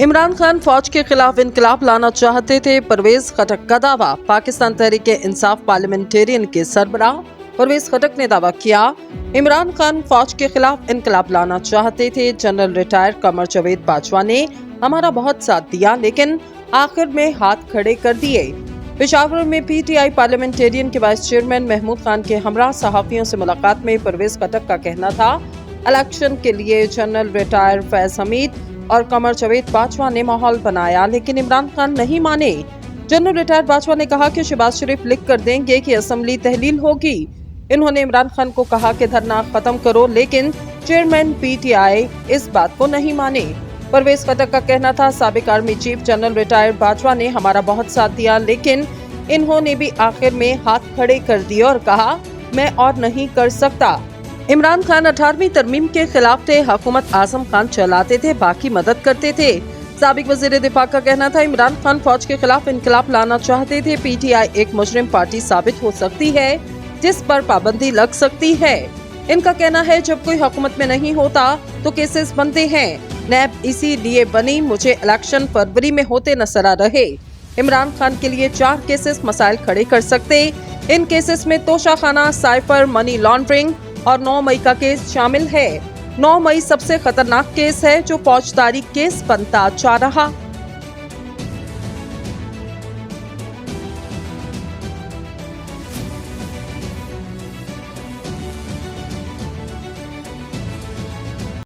इमरान खान फौज के खिलाफ इनकलाब लाना चाहते थे, परवेज खटक का दावा। पाकिस्तान तहरीक इंसाफ पार्लियामेंटेरियन के सरबराह परवेज खटक ने दावा किया, इमरान खान फौज के खिलाफ इनकलाब लाना चाहते थे। जनरल रिटायर कमर जावेद बाजवा ने हमारा बहुत साथ दिया, लेकिन आखिर में हाथ खड़े कर दिए। पेशावर में पीटीआई पार्लियामेंटेरियन के वाइस चेयरमैन महमूद खान के हमरा सहाफियों से मुलाकात में परवेज खटक का कहना था, इलेक्शन के लिए जनरल रिटायर फैज हमीद और कमर जावेद बाजवा ने माहौल बनाया, लेकिन इमरान खान नहीं माने। जनरल रिटायर बाजवा ने कहा कि शहबाज शरीफ लिख कर देंगे कि असेंबली तहलील होगी। इन्होंने इमरान खान को कहा कि धरना खत्म करो, लेकिन चेयरमैन पीटीआई इस बात को नहीं माने। परवेज खटक का कहना था, साबिक army chief general retire Bajwa ने हमारा बहुत साथ दिया, लेकिन इन्होंने भी आखिर में हाथ खड़े कर दिए और कहा, मैं और नहीं कर सकता। इमरान खान 18वीं तरमीम के खिलाफ थे, हुकूमत आजम खान चलाते थे, बाकी मदद करते थे। साबिक वजीर दिफा का कहना था, इमरान खान फौज के खिलाफ इनकलाब लाना चाहते थे। पीटीआई एक मुजरिम पार्टी साबित हो सकती है, जिस पर पाबंदी लग सकती है। इनका कहना है, जब कोई हुकूमत में नहीं होता तो केसेस बनते हैं। नैब इसीलिए बनी, मुझे इलेक्शन फरवरी में होते नजर आ रहे। इमरान खान के लिए 4 केसेस मसाइल खड़े कर सकते। इन केसेस में तोशाखाना, साइफर, मनी लॉन्ड्रिंग और 9 मई का केस शामिल है। 9 मई सबसे खतरनाक केस है जो फौजदारी केस बनता जा रहा।